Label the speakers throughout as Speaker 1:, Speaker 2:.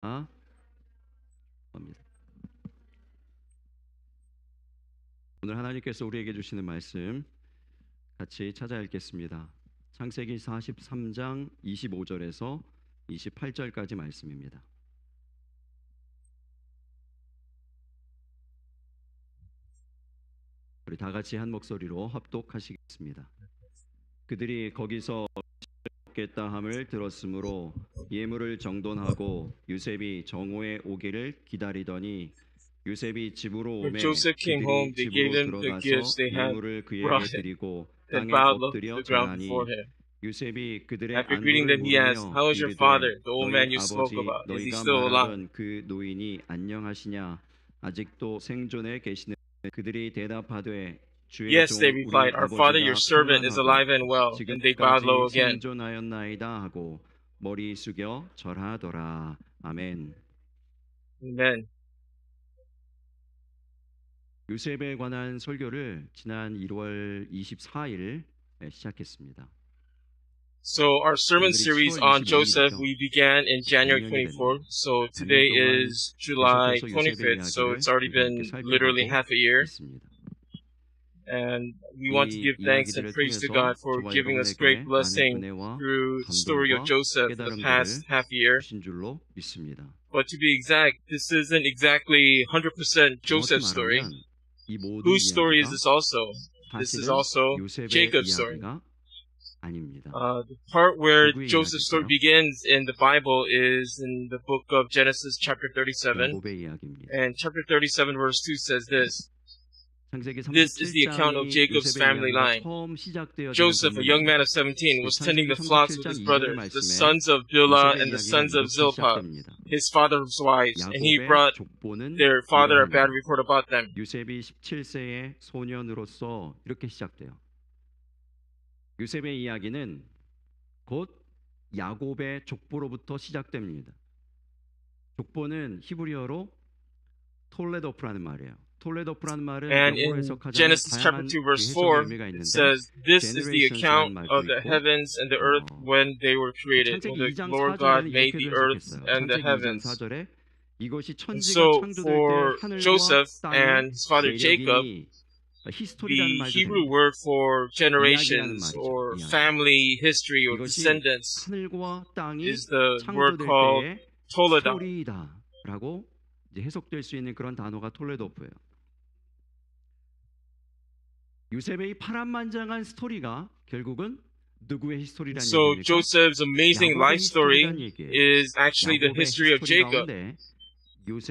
Speaker 1: 겁니다. 오늘 하나님께서 우리에게 주시는 말씀 같이 찾아 읽겠습니다. 창세기 43장 25절에서 28절까지 말씀입니다. 우리 다 같이 한 목소리로 합독하시겠습니다. 그들이 거기서 먹겠다 함을 들었으므로 예물을 정돈하고 요셉이 정오에 오기를 기다리더니 요셉이 집으로 오매
Speaker 2: Joseph came home, they gave him the gifts they had
Speaker 1: 예물을 그에게
Speaker 2: brought
Speaker 1: 드리고
Speaker 2: and
Speaker 1: 땅에
Speaker 2: bowed
Speaker 1: 엎드려
Speaker 2: the ground
Speaker 1: 전하니
Speaker 2: before him.
Speaker 1: 요셉이 그들의
Speaker 2: After greeting them, he asked, "How is your father, the old man you spoke about? Is he still alive?"
Speaker 1: 그 노인이 안녕하시냐 아직도 생존해 계시는 그들이 대답하되
Speaker 2: Yes, they replied, "Our father, your servant, is alive and well." And they bowed low again.
Speaker 1: 생존하였나이다 하고 머리 숙여 절하더라. 아멘.
Speaker 2: Amen.
Speaker 1: 요셉에 관한 설교를 지난 1월 24일 시작했습니다.
Speaker 2: So our sermon series on Joseph, we began in January 24th. So today is July 25th. So it's already been literally half a year. And we want to give thanks and praise to God for giving us great blessing through the story of Joseph the past half year. But to be exact, this isn't exactly 100% Joseph's story. Whose story is this also? This is also Jacob's story. The part where Joseph's story begins in the Bible is in the book of Genesis chapter 37. And chapter 37 verse 2 says this. This is the account of Jacob's family line. Joseph, a young man of 17, was tending the flocks with his brothers, the sons of Bilhah and the sons of Zilpah, his father's wives, and he brought their father a bad report about them.
Speaker 1: 요셉이 17세의 소년으로서 이렇게 시작돼요. 요셉의 이야기는 곧 야곱의 족보로부터 시작됩니다. 족보는 히브리어로 톨레도프라는 말이에요.
Speaker 2: And in Genesis chapter 2 verse 4, it says, "This is the account of the heavens and the earth when they were created, when the Lord God made the earth and the heavens." And so for Joseph and his father Jacob, the Hebrew word for generations or family history or descendants is the word called Toledah.
Speaker 1: 라고 해석될 수 있는 그런 단어가 톨레도프예요. 요셉의 파란만장한 스토리가 결국은 누구의 히스토리라는
Speaker 2: So
Speaker 1: 얘기입니까?
Speaker 2: Joseph's amazing life story is actually the history of Jacob.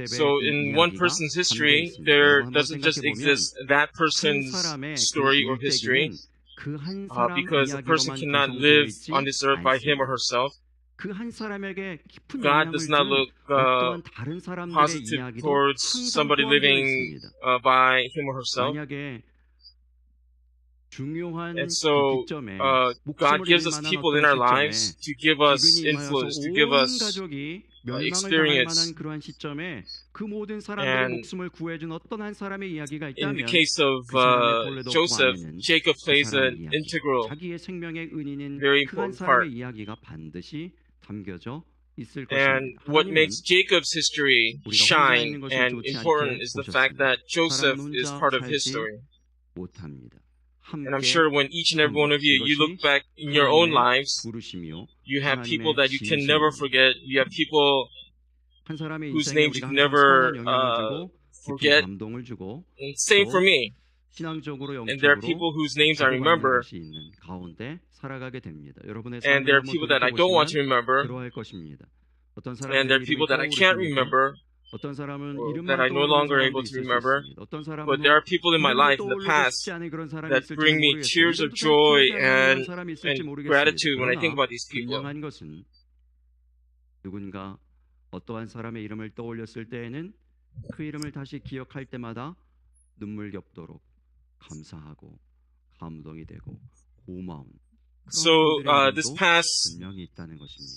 Speaker 2: So in one person's history, there doesn't just exist that person's story or history, because a person cannot live on this earth by him or herself. God does not look positive towards somebody living by him or herself. And so God gives us people in our lives to give us influence, to give us experience. And in the case of Joseph, Jacob plays an integral, very important part. And what makes Jacob's history shine and important is the fact that Joseph is part of his story. And I'm sure when each and every one of you look back in your own lives, you have people that you can never forget. You have people whose names you can never forget. And same for me. And there are people whose names I remember. And there are people that I don't want to remember. And there are people that I can't remember, that I'm no longer able to remember. But there are people in my life in the past that bring me tears of joy and gratitude when I think about these people.
Speaker 1: 누군가 어떠한 사람의 이름을 떠올렸을 때에는 그 이름을 다시 기억할 때마다 눈물 겹도록 감사하고 감동이 되고 고마운.
Speaker 2: So this past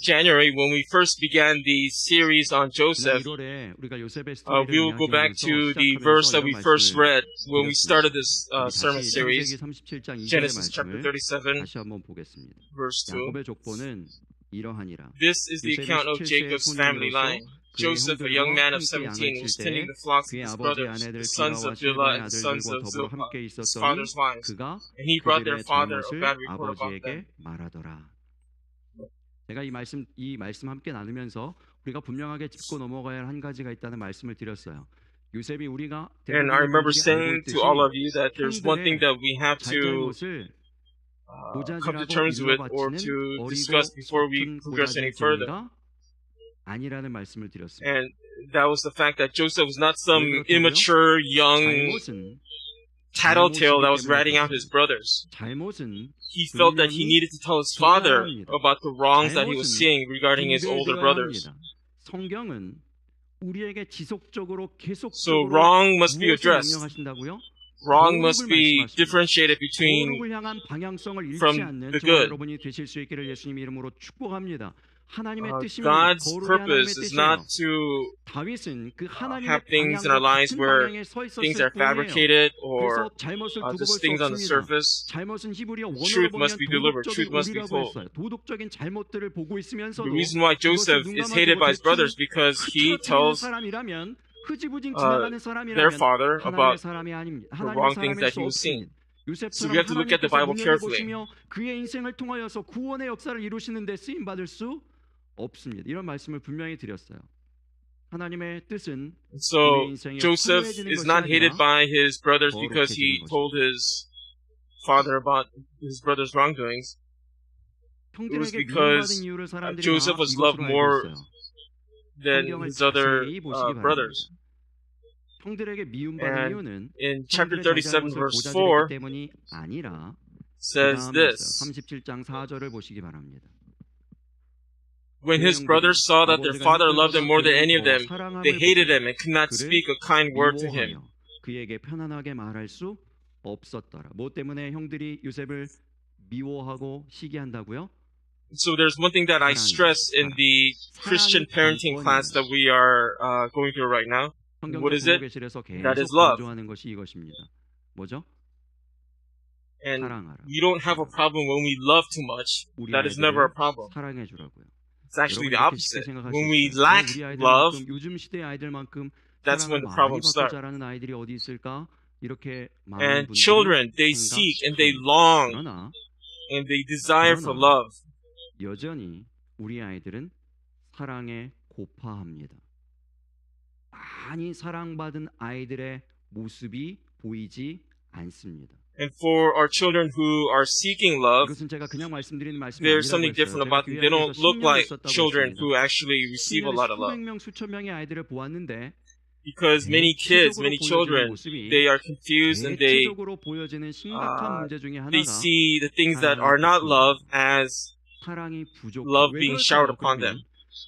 Speaker 2: January, when we first began the series on Joseph, we will go back to the verse that we first read when we started this sermon series, Genesis chapter 37, verse 2. This is the account of Jacob's family line. Joseph, a young man of 17, was tending the flocks of
Speaker 1: 그의
Speaker 2: his
Speaker 1: 아버지
Speaker 2: brothers,
Speaker 1: 아내들
Speaker 2: the sons
Speaker 1: 빌하와
Speaker 2: of Bilhah and
Speaker 1: 실바의
Speaker 2: the sons
Speaker 1: 아들들과
Speaker 2: of
Speaker 1: 더불어
Speaker 2: Zilpah,
Speaker 1: 함께
Speaker 2: his
Speaker 1: 있었더니
Speaker 2: father's wives.
Speaker 1: 그가
Speaker 2: And he brought their
Speaker 1: 그들의
Speaker 2: father a
Speaker 1: 잘못을
Speaker 2: bad report about
Speaker 1: 아버지에게
Speaker 2: them.
Speaker 1: 말하더라. 제가 이 말씀 함께 나누면서 우리가 분명하게 짚고 넘어가야 할 한 가지가 있다는 말씀을 드렸어요. 요셉이 우리가
Speaker 2: And I remember saying to all of you that there's one thing that we have to come to terms with or to discuss before we progress any further.
Speaker 1: 아니라는 말씀을 드렸습니다.
Speaker 2: And that was the fact that Joseph was not some immature young tattletale that was ratting out his brothers. He felt that he needed to tell his father about the wrongs that he was seeing regarding his older brothers.
Speaker 1: 성경은 우리에게 지속적으로
Speaker 2: So wrong must be addressed. Wrong must be differentiated between from the good. God's purpose is not to have things in our lives where things are fabricated or just things on the surface. Truth must be delivered. Truth must be told. The reason why Joseph is hated by his brothers because he tells their father about the wrong things that he was seeing. So we have to look at the Bible carefully.
Speaker 1: 그의 인생을 통하여서 구원의 역사를 이루시는 데 쓰임 받을 수 없습니다. 이런 말씀을 분명히 드렸어요. 하나님의 뜻은
Speaker 2: So Joseph is not hated by his brothers because he told his father about his brother's wrongdoings. It was because Joseph was loved more than his other brothers. And in chapter 37 verse 4 says this.
Speaker 1: 37장 4절을 보시기 바랍니다.
Speaker 2: When his brothers saw that their father loved them more than any of them, they hated him and could not speak a kind word to him.
Speaker 1: 그에게 편안하게 말할 수 없었더라. 뭐 때문에 형들이 요셉을 미워하고 시기한다고요?
Speaker 2: So there's one thing that I stress in the Christian parenting class that we are going through right now. What is it? That is love.
Speaker 1: 뭐죠?
Speaker 2: And we don't have a problem when we love too much. That is never a problem. It's actually the opposite. When we lack love, that's when the problems start. And children, they seek and they long and they desire for love.
Speaker 1: 여전히 우리 아이들은 사랑에 고파합니다. 많이 사랑받은 아이들의 모습이 보이지 않습니다.
Speaker 2: And for our children who are seeking love, there's something different about them. They don't look like children who actually receive a lot of love. Because many kids, many children, they are confused and they see the things that are not love as love being showered upon them.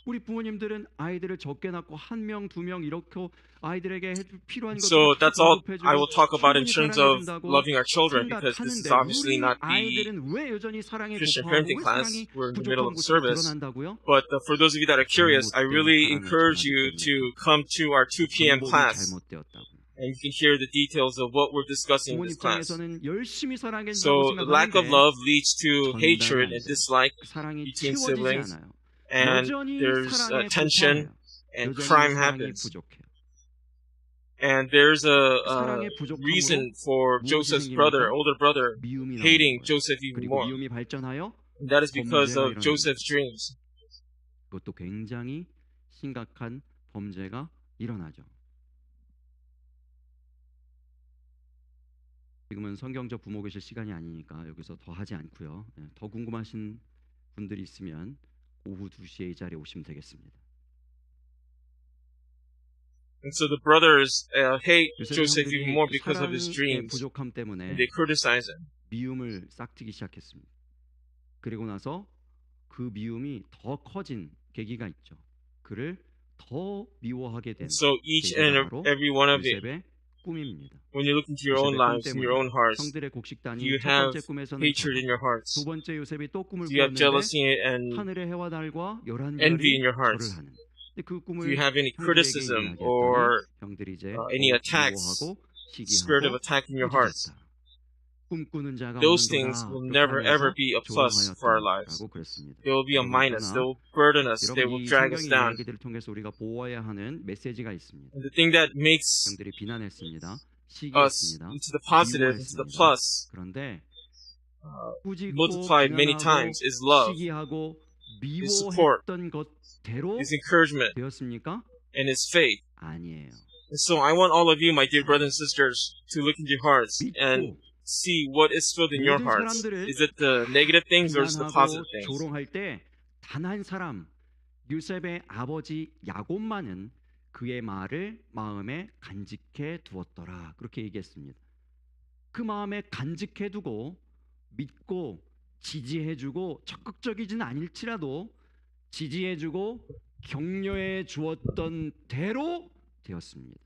Speaker 1: 우리 부모님들은 아이들을 적게 낳고 한 명, 두 명 이렇게 아이들에게 필요한 것들
Speaker 2: So that's all I will talk about in terms of loving our children, because this is obviously not the Christian parenting class. We're in the middle of the service. But for those of you that are curious, I really encourage you to come to our 2 p.m. class. And you can hear the details of what we're discussing in this class. So lack of love leads to hatred and dislike between siblings. And there's tension and crime happens. And there's a reason for Joseph's older brother, hating Joseph even more. And that is because of Joseph's dreams.
Speaker 1: 그것도 굉장히 심각한 범죄가 일어나죠. 지금은 성경적 부목이실 시간이 아니니까 여기서 더 하지 않고요. 더 궁금하신 분들이 있으면 오후 2시에 이 자리에 오시면 되겠습니다.
Speaker 2: And so the brothers hate Joseph even more because of his dreams. And they criticize him.
Speaker 1: 미움을 싹트기 시작했습니다. 그리고 나서 그 미움이 더 커진 계기가 있죠. 그를 더 미워하게 된
Speaker 2: So each and every one of you,
Speaker 1: 꿈입니다.
Speaker 2: when you look into your own lives, in your own hearts, do you have hatred in your hearts?
Speaker 1: 두 번째 요셉이 또 꿈을
Speaker 2: Do you have jealousy and
Speaker 1: 하늘의 해와 달과
Speaker 2: envy in your hearts? Do you have any criticism or any attack, spirit of attack in your hearts?
Speaker 1: 꿈꾸는 자가
Speaker 2: those
Speaker 1: 없는도다.
Speaker 2: things will
Speaker 1: 그렇게
Speaker 2: never ever
Speaker 1: 하면서
Speaker 2: be a plus for our lives.
Speaker 1: 조롱하였다라고 그랬습니다.
Speaker 2: They will be a minus. They
Speaker 1: 그러나
Speaker 2: will burden us. They
Speaker 1: 여러분
Speaker 2: will
Speaker 1: 이
Speaker 2: drag us
Speaker 1: 성경의
Speaker 2: down.
Speaker 1: 이야기들을 통해서 우리가 보아야 하는 메시지가 있습니다.
Speaker 2: And the thing that makes
Speaker 1: 형들이 비난했습니다.
Speaker 2: us
Speaker 1: 시기했습니다.
Speaker 2: into the positive, into the plus,
Speaker 1: 그런데
Speaker 2: multiplied many times is love,
Speaker 1: 시기하고
Speaker 2: is support,
Speaker 1: 미워했던 것대로
Speaker 2: is encouragement,
Speaker 1: 되었습니까?
Speaker 2: and is faith.
Speaker 1: 아니에요.
Speaker 2: And so I want all of you, my dear brothers and sisters, to look into your hearts and
Speaker 1: 믿고
Speaker 2: see what is filled in your
Speaker 1: 모든
Speaker 2: hearts.
Speaker 1: 사람들을
Speaker 2: Is it the negative things or is it the
Speaker 1: 비난하고
Speaker 2: positive things?
Speaker 1: 조롱할 때 단 한 사람 요셉의 아버지 야곱만은 그의 말을 마음에 간직해 두었더라. 그렇게 얘기했습니다. 그 마음에 간직해 두고 믿고 지지해 주고 적극적이진 아닐지라도 지지해 주고 격려해 주었던 대로 되었습니다.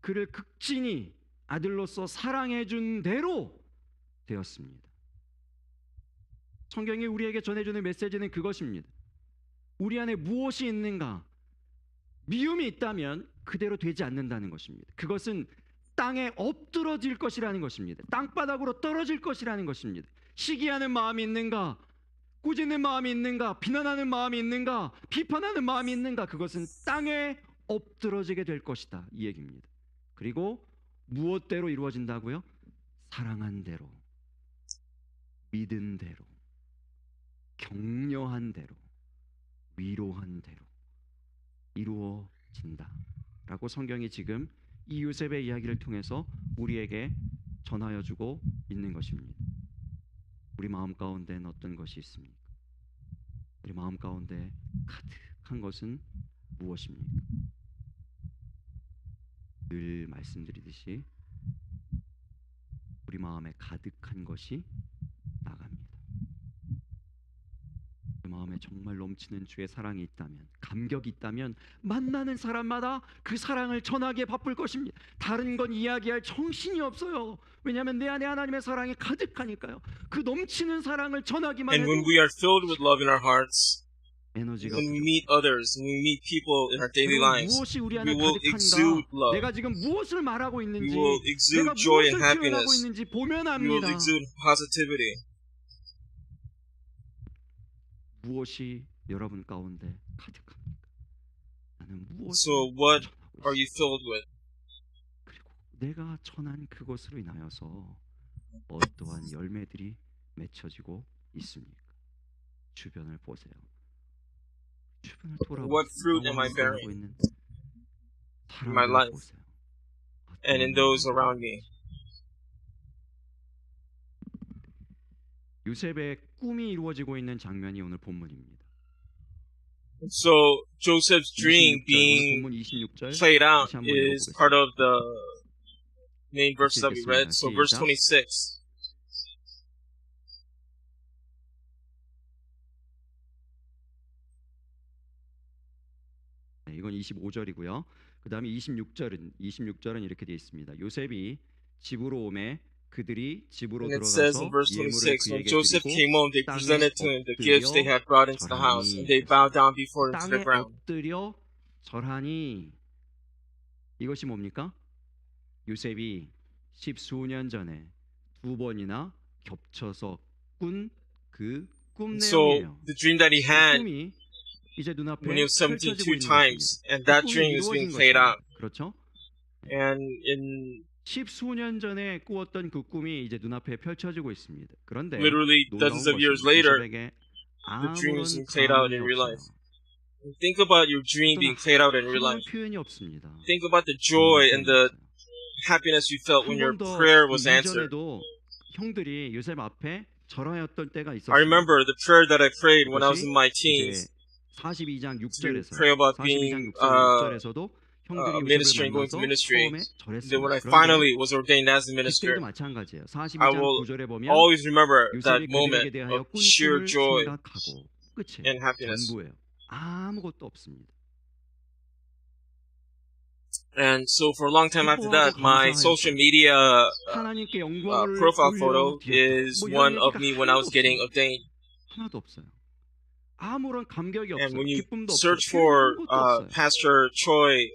Speaker 1: 그를 극진히 아들로서 사랑해 준 대로 되었습니다. 성경이 우리에게 전해주는 메시지는 그것입니다. 우리 안에 무엇이 있는가? 미움이 있다면 그대로 되지 않는다는 것입니다. 그것은 땅에 엎드러질 것이라는 것입니다. 땅바닥으로 떨어질 것이라는 것입니다. 시기하는 마음이 있는가? 꾸짖는 마음이 있는가? 비난하는 마음이 있는가? 비판하는 마음이 있는가? 그것은 땅에 엎드러지게 될 것이다. 이 얘기입니다. 그리고 무엇대로 이루어진다고요? 사랑한 대로, 믿은 대로, 격려한 대로, 위로한 대로 이루어진다 라고 성경이 지금 이 요셉의 이야기를 통해서 우리에게 전하여 주고 있는 것입니다. 우리 마음 가운데는 어떤 것이 있습니까? 우리 마음 가운데 가득한 것은 무엇입니까? 늘 말씀드리듯이 우리 마음에 가득한 것이 나갑니다. 그 마음에 정말 넘치는 주의 사랑이 있다면, 감격이 있다면 만나는 사람마다 그 사랑을 전하기에 바쁠 것입니다. 다른 건 이야기할 정신이 없어요. 왜냐하면 내 안에 하나님의 사랑이 가득하니까요. 그 넘치는 사랑을 전하기만
Speaker 2: And
Speaker 1: 해도
Speaker 2: when we are filled with love in our hearts,
Speaker 1: 에너지가
Speaker 2: when we meet others, when we meet people in our daily lives,
Speaker 1: 무엇이 우리 안에
Speaker 2: we will
Speaker 1: 가득한가?
Speaker 2: exude love.
Speaker 1: 내가 지금 무엇을 말하고
Speaker 2: We
Speaker 1: 있는지,
Speaker 2: will
Speaker 1: 내가
Speaker 2: exude joy
Speaker 1: 무엇을
Speaker 2: and
Speaker 1: 표현하고
Speaker 2: happiness.
Speaker 1: 있는지 보면
Speaker 2: We will
Speaker 1: 압니다.
Speaker 2: exude positivity.
Speaker 1: 무엇이 여러분 가운데 가득합니까? 나는 무엇을
Speaker 2: So what
Speaker 1: 전하고
Speaker 2: are you
Speaker 1: 있습니까?
Speaker 2: filled with?
Speaker 1: 그리고 내가 전한 그것으로 인하여서 어떠한 열매들이 맺혀지고 있습니까? 주변을 보세요. 주변을
Speaker 2: What fruit
Speaker 1: 돌아보세요.
Speaker 2: am I
Speaker 1: 나와
Speaker 2: bearing
Speaker 1: 살고 있는
Speaker 2: in my
Speaker 1: 사람들을
Speaker 2: life
Speaker 1: 보세요.
Speaker 2: and in those around me?
Speaker 1: 요셉의 꿈이 이루어지고 있는 장면이 오늘 본문입니다.
Speaker 2: So Joseph's dream
Speaker 1: 26절, 오늘
Speaker 2: being
Speaker 1: 본문 26절
Speaker 2: played out
Speaker 1: 다시 한번
Speaker 2: is
Speaker 1: 읽어보겠습니다.
Speaker 2: part of the main verse that we read. So verse
Speaker 1: 시작.
Speaker 2: 26.
Speaker 1: 네, 이건 25절이고요. 그 다음에 26절은 이렇게 되어 있습니다. 요셉이 집으로 오매 그들이 집으로
Speaker 2: And it says
Speaker 1: 들어가서
Speaker 2: in verse
Speaker 1: 예물을
Speaker 2: 26, when
Speaker 1: 그에게
Speaker 2: Joseph
Speaker 1: 드리고
Speaker 2: came home, they
Speaker 1: 땅에
Speaker 2: presented to him the
Speaker 1: 엎드려
Speaker 2: gifts they had brought into the house, and they bowed down before him to the
Speaker 1: 땅에
Speaker 2: ground.
Speaker 1: 엎드려 절하니 이것이 뭡니까? 요셉이 십수년 전에 두 번이나 겹쳐서 꾼 그 꿈
Speaker 2: So
Speaker 1: 내용이에요.
Speaker 2: the dream that he
Speaker 1: 그
Speaker 2: had
Speaker 1: 꿈이 이제 눈앞에
Speaker 2: when he was 17
Speaker 1: 펼쳐지고
Speaker 2: two
Speaker 1: 있는
Speaker 2: times,
Speaker 1: 것입니다.
Speaker 2: and
Speaker 1: 그
Speaker 2: that
Speaker 1: 꿈이
Speaker 2: dream is
Speaker 1: 이루어진
Speaker 2: being played
Speaker 1: 것입니다.
Speaker 2: out.
Speaker 1: 그렇죠?
Speaker 2: And in
Speaker 1: 십수년 전에 꾸었던 그 꿈이 이제 눈앞에 펼쳐지고 있습니다. 그런데
Speaker 2: literally
Speaker 1: 놀라운
Speaker 2: dozens of years
Speaker 1: 것은
Speaker 2: later,
Speaker 1: 요셉에게
Speaker 2: the dream is
Speaker 1: 아무런
Speaker 2: being played out in
Speaker 1: 감흥이
Speaker 2: real life.
Speaker 1: 없어요.
Speaker 2: Think about your dream being played out in real
Speaker 1: 아무런
Speaker 2: life.
Speaker 1: 표현이 없습니다.
Speaker 2: Think about the joy and the happiness you felt when your prayer was answered.
Speaker 1: 이전에도 형들이 요셉 앞에 절하였던 때가
Speaker 2: I
Speaker 1: 있었어요.
Speaker 2: remember the prayer that I prayed when I was in my teens.
Speaker 1: 42장
Speaker 2: to
Speaker 1: 6절에서
Speaker 2: pray about
Speaker 1: 42장
Speaker 2: being
Speaker 1: 6절에서도 형들이
Speaker 2: ministry and going
Speaker 1: 요셉을
Speaker 2: to
Speaker 1: 만나서
Speaker 2: ministry.
Speaker 1: 처음에
Speaker 2: And then when I
Speaker 1: 절했습니다.
Speaker 2: finally was ordained as a minister,
Speaker 1: 그때도 마찬가지예요.
Speaker 2: I
Speaker 1: 42장
Speaker 2: will
Speaker 1: 9절에 보면
Speaker 2: always remember that
Speaker 1: 요셉이
Speaker 2: moment
Speaker 1: 그들에게 대하여
Speaker 2: of
Speaker 1: 꾼
Speaker 2: sheer
Speaker 1: 꿈을
Speaker 2: joy
Speaker 1: 생각하고 끝이에요.
Speaker 2: and happiness.
Speaker 1: 전부예요. 아무것도 없습니다.
Speaker 2: And so for a long time after that, my social media
Speaker 1: 하나님께 영광을
Speaker 2: profile
Speaker 1: 올려
Speaker 2: photo
Speaker 1: 드렸다.
Speaker 2: is
Speaker 1: 뭐
Speaker 2: one
Speaker 1: 이런
Speaker 2: of
Speaker 1: 얘기가
Speaker 2: me when I was
Speaker 1: 하나도
Speaker 2: getting
Speaker 1: 없어요.
Speaker 2: ordained.
Speaker 1: 하나도 없어요. 아무런 감격이
Speaker 2: And
Speaker 1: 없어요.
Speaker 2: when you
Speaker 1: 기쁨도 없어요.
Speaker 2: search for
Speaker 1: 아무것도 없어요.
Speaker 2: Pastor Choi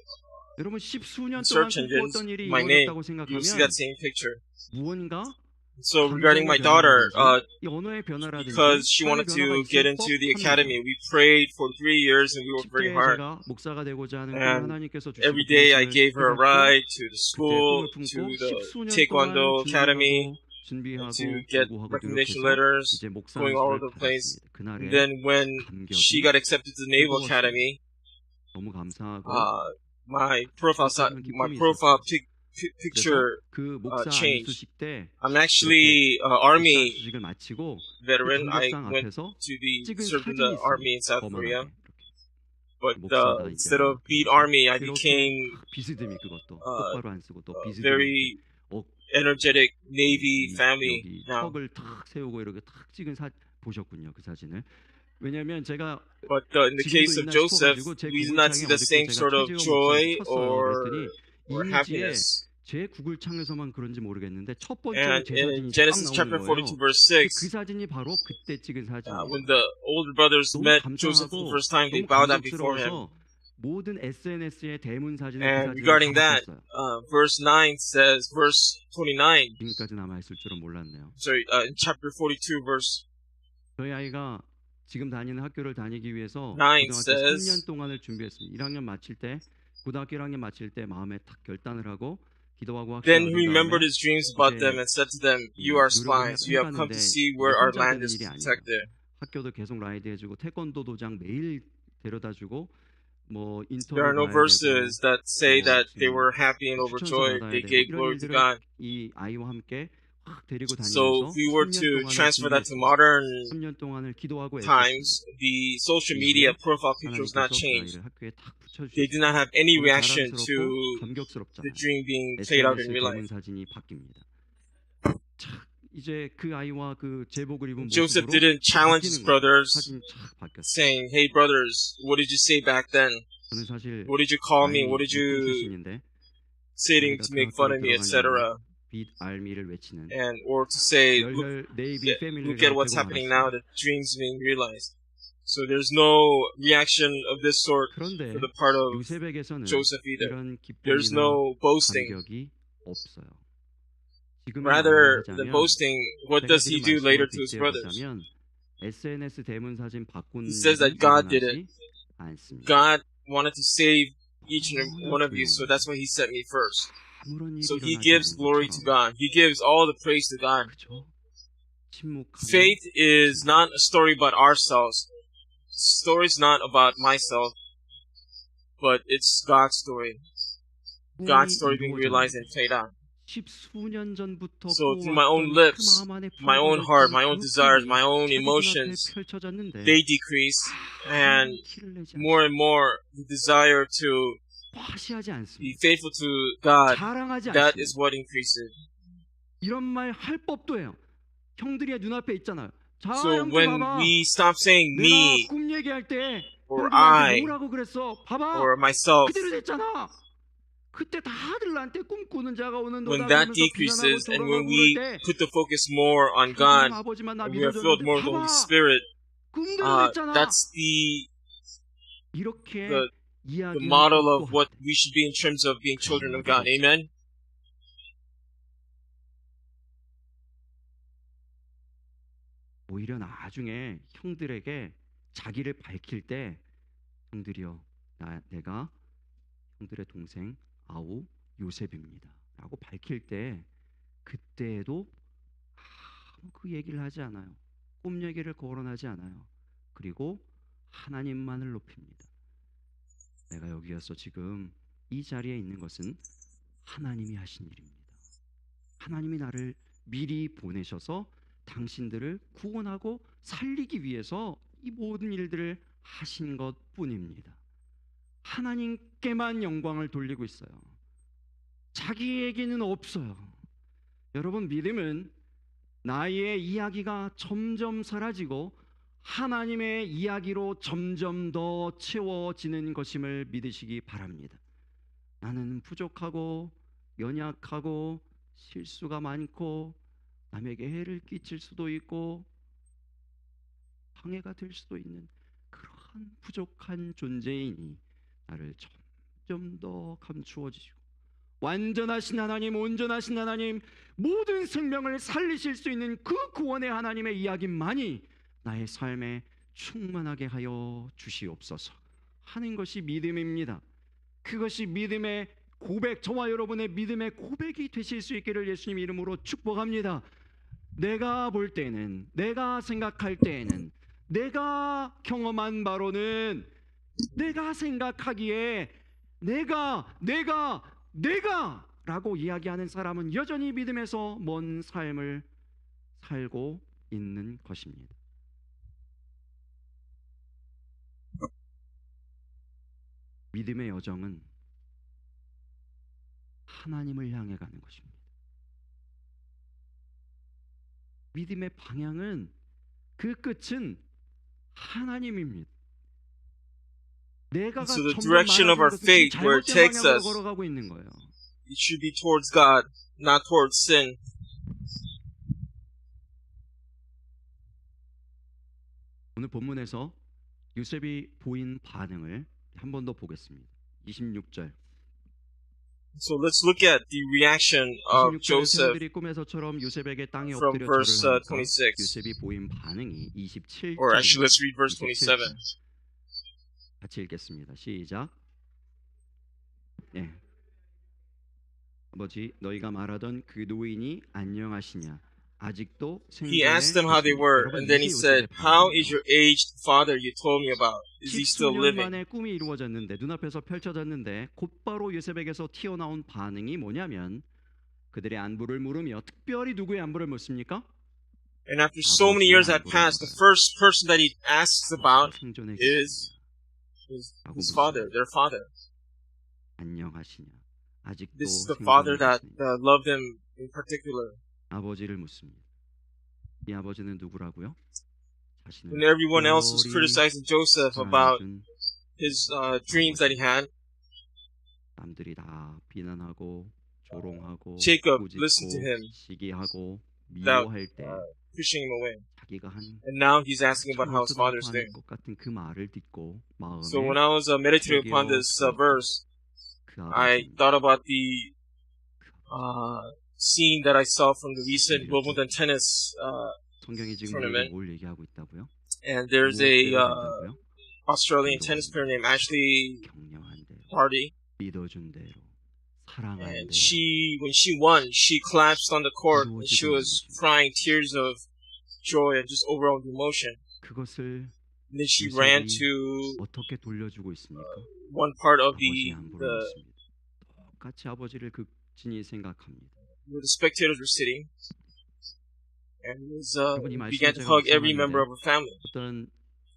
Speaker 1: 여러분 십수년 동안
Speaker 2: search engines
Speaker 1: 꿈꾸었던 일이
Speaker 2: my name,
Speaker 1: 이루어졌다고
Speaker 2: you'll see
Speaker 1: 생각하면
Speaker 2: that same picture.
Speaker 1: 무언가
Speaker 2: So regarding my daughter,
Speaker 1: 이 언어의 변화라든지
Speaker 2: because she wanted to get into the academy, we prayed for 3 years and we worked very hard.
Speaker 1: 제가 목사가 되고자 하는 꿈을
Speaker 2: And
Speaker 1: 하나님께서 주시고
Speaker 2: every day I gave her a ride to the
Speaker 1: 그때
Speaker 2: school,
Speaker 1: 꿈을
Speaker 2: to
Speaker 1: 품고
Speaker 2: the
Speaker 1: 10수년
Speaker 2: Taekwondo
Speaker 1: 동안
Speaker 2: Academy,
Speaker 1: 준비하고
Speaker 2: to get
Speaker 1: 공부하고
Speaker 2: recommendation
Speaker 1: 노력해서
Speaker 2: letters,
Speaker 1: 이제 목사
Speaker 2: going all over
Speaker 1: 안수를
Speaker 2: the place.
Speaker 1: 받았습니다. 그날에
Speaker 2: And then when she
Speaker 1: 감격이
Speaker 2: got accepted to the Naval
Speaker 1: 뜨거웠어요.
Speaker 2: Academy,
Speaker 1: 너무 감사하고
Speaker 2: my profile picture
Speaker 1: 그 목사
Speaker 2: changed.
Speaker 1: 안수식 때
Speaker 2: I'm actually an army
Speaker 1: 안수식을 마치고
Speaker 2: veteran. I
Speaker 1: 경격상
Speaker 2: went
Speaker 1: 앞에서
Speaker 2: to the
Speaker 1: 찍은
Speaker 2: served in
Speaker 1: 사진이
Speaker 2: the
Speaker 1: 있어요.
Speaker 2: army in South Korea.
Speaker 1: 거만하게
Speaker 2: But
Speaker 1: 목사다, 이제
Speaker 2: instead of
Speaker 1: 막
Speaker 2: beat
Speaker 1: 그러면서
Speaker 2: army, I
Speaker 1: 이렇게
Speaker 2: became
Speaker 1: 비스듬히 그것도 똑바로 안 쓰고 또 비스듬히
Speaker 2: very
Speaker 1: 어,
Speaker 2: energetic Navy
Speaker 1: 이-
Speaker 2: family
Speaker 1: 여기
Speaker 2: now.
Speaker 1: 턱을 탁 세우고 이렇게 탁 찍은 보셨군요 그 사진을. 왜냐하면 제가
Speaker 2: But in the case of Joseph, we did not see the same sort of joy or happiness.
Speaker 1: 제 구글 창에서만 그런지 모르겠는데 첫 번째로
Speaker 2: And
Speaker 1: 제
Speaker 2: in
Speaker 1: 사진이 딱
Speaker 2: Genesis chapter
Speaker 1: 나오는
Speaker 2: 42,
Speaker 1: 거예요.
Speaker 2: verse
Speaker 1: 그
Speaker 2: 6,
Speaker 1: 사진이 바로 그때 찍은 사진이에요.
Speaker 2: when the older brothers
Speaker 1: 너무
Speaker 2: met Joseph for the
Speaker 1: 감사하고
Speaker 2: first time, they
Speaker 1: 너무
Speaker 2: bowed down before him.
Speaker 1: 감격스러워서 모든 SNS의 대문 사진을 그
Speaker 2: And
Speaker 1: 사진을
Speaker 2: regarding
Speaker 1: 다
Speaker 2: that,
Speaker 1: 바꿨어요.
Speaker 2: verse 9 says, verse 29,
Speaker 1: 지금까지 남아있을 줄은 몰랐네요.
Speaker 2: sorry, in chapter 42, verse
Speaker 1: 저희 아이가 지금 다니는 학교를 다니기 위해서
Speaker 2: Nine
Speaker 1: 고등학교
Speaker 2: says-
Speaker 1: 3년 동안을 준비했습니다. 1학년 마칠 때 고등학교 1학년 마칠 때 마음에 딱 결단을 하고 기도하고
Speaker 2: Then
Speaker 1: 학교를
Speaker 2: he remembered
Speaker 1: 다음에
Speaker 2: his dreams about them and said to them, "You are spies. You have come to see where our land is protected."
Speaker 1: 학교도 계속 라이드 해주고 태권도 도장 매일 데려다주고 뭐 인터뷰
Speaker 2: There are no
Speaker 1: 가야
Speaker 2: verses that say
Speaker 1: 뭐
Speaker 2: that they
Speaker 1: 지금
Speaker 2: were happy and
Speaker 1: 추천서
Speaker 2: overjoyed.
Speaker 1: 받아야
Speaker 2: They
Speaker 1: 되고
Speaker 2: gave
Speaker 1: 이런
Speaker 2: glory to
Speaker 1: 일들을
Speaker 2: God.
Speaker 1: 이 아이와 함께 확 데리고
Speaker 2: So
Speaker 1: 다니면서
Speaker 2: if we were
Speaker 1: 3년
Speaker 2: to
Speaker 1: 동안을
Speaker 2: transfer that to
Speaker 1: 준비했습니다.
Speaker 2: modern
Speaker 1: 3년 동안을 기도하고
Speaker 2: times, the social media profile picture was not
Speaker 1: 하나님께서 그
Speaker 2: changed.
Speaker 1: 아이를 학교에 탁
Speaker 2: They
Speaker 1: 붙여주셨어요.
Speaker 2: did not have any
Speaker 1: 너무
Speaker 2: reaction
Speaker 1: 자랑스럽고
Speaker 2: to the
Speaker 1: 감격스럽잖아요.
Speaker 2: dream being played out in
Speaker 1: SNS의
Speaker 2: real
Speaker 1: 대문
Speaker 2: life.
Speaker 1: 사진이 바뀝니다. 자, 이제 그 아이와 그 제복을 입은
Speaker 2: Joseph
Speaker 1: 모습으로
Speaker 2: didn't challenge his
Speaker 1: 바뀌는 거예요.
Speaker 2: brothers,
Speaker 1: 사진이 착 바뀌었어요.
Speaker 2: saying, "Hey brothers, what did you say back then?
Speaker 1: 저는 사실
Speaker 2: What did you call me?
Speaker 1: 아이
Speaker 2: What did
Speaker 1: 육군
Speaker 2: you
Speaker 1: 출신인데
Speaker 2: saying to make fun of me, etc."
Speaker 1: 빛 알미를 외치는
Speaker 2: And or to say, look,
Speaker 1: 열혈 네이비 패밀리를
Speaker 2: look at what's happening now, the dreams being realized. So there's no reaction of this sort
Speaker 1: 그런데
Speaker 2: for the part of
Speaker 1: 요셉에게서는
Speaker 2: Joseph either.
Speaker 1: 이런
Speaker 2: There's
Speaker 1: 기쁨이나
Speaker 2: no boasting.
Speaker 1: 감격이 없어요. 지금
Speaker 2: Rather than boasting, what does he do later to his brothers?
Speaker 1: SNS 대문 사진 바꾼
Speaker 2: He says that
Speaker 1: 일이
Speaker 2: God did it.
Speaker 1: 일어나지 않습니다.
Speaker 2: God wanted to save each and every one of you, so that's why he sent me first.
Speaker 1: 아무런 일이
Speaker 2: So he
Speaker 1: 일어나지
Speaker 2: gives
Speaker 1: 않은
Speaker 2: glory to
Speaker 1: 것처럼.
Speaker 2: God. He gives all the praise to God.
Speaker 1: 그죠? 침묵하며
Speaker 2: Faith is not a story about ourselves. Story is not about myself, but it's God's story. God's story being realized and played out.
Speaker 1: 십수년 전부터
Speaker 2: So through my own lips, my own heart, my own desires, my own emotions, they decrease, and more and more the desire to
Speaker 1: 과시하지
Speaker 2: be
Speaker 1: 않습니다.
Speaker 2: faithful to God,
Speaker 1: 자랑하지
Speaker 2: that
Speaker 1: 않습니다.
Speaker 2: is what increases.
Speaker 1: 이런 말 할 법도 해요. 형들이 눈앞에 있잖아요. 자,
Speaker 2: So
Speaker 1: 형들
Speaker 2: when
Speaker 1: 봐봐.
Speaker 2: we stop saying
Speaker 1: 내가
Speaker 2: me
Speaker 1: 꿈 얘기할 때
Speaker 2: or
Speaker 1: 형들한테
Speaker 2: I
Speaker 1: 뭐라고 그랬어? 봐봐.
Speaker 2: or myself,
Speaker 1: 그대로 됐잖아. 그때 다들 나한테 꿈꾸는 자가 오는
Speaker 2: when
Speaker 1: 도다
Speaker 2: that
Speaker 1: 그러면서 비난하고
Speaker 2: decreases and when
Speaker 1: 조롱하고
Speaker 2: we
Speaker 1: 그럴 때
Speaker 2: put the focus more on
Speaker 1: 하나님
Speaker 2: God
Speaker 1: 아버지만 나
Speaker 2: and we are filled
Speaker 1: 믿어줬는데
Speaker 2: more with the
Speaker 1: 봐봐.
Speaker 2: Holy Spirit,
Speaker 1: 꿈대로 됐잖아.
Speaker 2: that's the
Speaker 1: 이렇게
Speaker 2: the
Speaker 1: 이야기를
Speaker 2: model
Speaker 1: 묻고
Speaker 2: of what
Speaker 1: 할 때.
Speaker 2: we should be in terms of being children of God. Amen?
Speaker 1: 오히려 나중에 형들에게 자기를 밝힐 때 형들이여 내가 형들의 동생 아우 요셉입니다 라고 밝힐 때 그때에도 아무 그 얘기를 하지 않아요. 꿈 얘기를 거론하지 않아요. 그리고 하나님만을 높입니다. 내가 여기에서 지금 이 자리에 있는 것은 하나님이 하신 일입니다. 하나님이 나를 미리 보내셔서 당신들을 구원하고 살리기 위해서 이 모든 일들을 하신 것뿐입니다. 하나님께만 영광을 돌리고 있어요. 자기에게는 없어요. 여러분, 믿음은 나의 이야기가 점점 사라지고 하나님의 이야기로 점점 더 채워지는 것임을 믿으시기 바랍니다. 나는 부족하고 연약하고 실수가 많고 남에게 해를 끼칠 수도 있고 방해가 될 수도 있는 그러한 부족한 존재이니 나를 좀 더 감추어지고 완전하신 하나님, 온전하신 하나님, 모든 생명을 살리실 수 있는 그 구원의 하나님의 이야기만이 나의 삶에 충만하게 하여 주시옵소서 하는 것이 믿음입니다. 그것이 믿음의 고백, 저와 여러분의 믿음의 고백이 되실 수 있기를 예수님 이름으로 축복합니다. 내가 볼 때는, 내가 생각할 때에는, 내가 경험한 바로는, 내가 생각하기에 내가 라고 이야기하는 사람은 여전히 믿음에서 먼 삶을 살고 있는 것입니다. 믿음의 여정은 하나님을 향해 가는 것입니다. 믿음의 방향은, 그 끝은 하나님입니다. 내가가
Speaker 2: So the
Speaker 1: 점점
Speaker 2: direction of our
Speaker 1: 많아지는 것은
Speaker 2: faith, where it
Speaker 1: 잘못된
Speaker 2: takes
Speaker 1: 방향으로
Speaker 2: us,
Speaker 1: 걸어가고 있는 거예요.
Speaker 2: it should be towards God, not towards sin.
Speaker 1: 오늘 본문에서 요셉이 보인 반응을 한 번 더 보겠습니다. 26절.
Speaker 2: So let's look at the reaction of
Speaker 1: 26절에
Speaker 2: Joseph
Speaker 1: 새우들이 꿈에서처럼 요셉에게 땅에
Speaker 2: from
Speaker 1: 엎드려
Speaker 2: verse
Speaker 1: 절을 하니까
Speaker 2: 26.
Speaker 1: 요셉이 보인 반응이 27절.
Speaker 2: Or actually, let's read verse 27.
Speaker 1: 같이 읽겠습니다. 시작. 네. 아버지, 너희가 말하던 그 노인이 안녕하시냐? 아직도
Speaker 2: He asked
Speaker 1: 생존해
Speaker 2: them how they
Speaker 1: 계시냐?
Speaker 2: were,
Speaker 1: 여러분,
Speaker 2: and then he
Speaker 1: 이게
Speaker 2: said,
Speaker 1: 요셉의
Speaker 2: "How
Speaker 1: 반응이에요.
Speaker 2: is your aged father you told me about? Is he still
Speaker 1: 10수년
Speaker 2: living?"
Speaker 1: 만에 꿈이 이루어졌는데, 눈앞에서 펼쳐졌는데 곧바로 요셉에게서 튀어나온 반응이 뭐냐면 그들의 안부를 물으며, 특별히 누구의 안부를 묻습니까?
Speaker 2: And after so many years had passed, the first person that he asks about
Speaker 1: 생존해
Speaker 2: is
Speaker 1: 계시냐?
Speaker 2: his father, their father.
Speaker 1: 안녕하시냐? 아직도
Speaker 2: This is the
Speaker 1: 생존해
Speaker 2: father that
Speaker 1: 계시냐?
Speaker 2: loved them in particular.
Speaker 1: 아버지를 묻습니다. 이 아버지는 누구라고요? 자신을
Speaker 2: When everyone else was
Speaker 1: 특별히
Speaker 2: criticizing Joseph about
Speaker 1: 사랑해준
Speaker 2: his dreams that he had,
Speaker 1: 남들이 다 비난하고 조롱하고
Speaker 2: Jacob
Speaker 1: 꾸짖고
Speaker 2: listened to him
Speaker 1: 시기하고
Speaker 2: without
Speaker 1: 미워할 때
Speaker 2: pushing him away.
Speaker 1: 자기가 한
Speaker 2: And now he's asking about how his
Speaker 1: 처음
Speaker 2: father's
Speaker 1: 하는
Speaker 2: doing.
Speaker 1: 것 같은 그 말을 듣고 마음에
Speaker 2: So when I was meditating upon this verse,
Speaker 1: 그
Speaker 2: I
Speaker 1: 아버지
Speaker 2: thought about the scene that I saw from the recent Wimbledon tennis,
Speaker 1: 성경이 지금
Speaker 2: tournament.
Speaker 1: 우리에게 뭘 얘기하고 있다고요?
Speaker 2: and there's
Speaker 1: 무엇을
Speaker 2: a
Speaker 1: 된다고요?
Speaker 2: Australian tennis player named Ashley
Speaker 1: 격려한 대로,
Speaker 2: Hardy,
Speaker 1: 믿어준 대로, 사랑한
Speaker 2: and
Speaker 1: 대로
Speaker 2: when she won, she collapsed on the court and she was crying tears of joy and just overwhelmed emotion.
Speaker 1: 그것을
Speaker 2: And then she ran
Speaker 1: 요셉이
Speaker 2: to
Speaker 1: 어떻게 돌려주고 있습니까?
Speaker 2: one part of
Speaker 1: 아버지 안부를
Speaker 2: the
Speaker 1: 묻습니다. 똑같이 아버지를 극진히 생각합니다.
Speaker 2: where the spectators were sitting, and was
Speaker 1: 여러분, 이 말씀을
Speaker 2: began to
Speaker 1: 제가
Speaker 2: hug every member
Speaker 1: 묵상하는데
Speaker 2: of her family.
Speaker 1: 어떤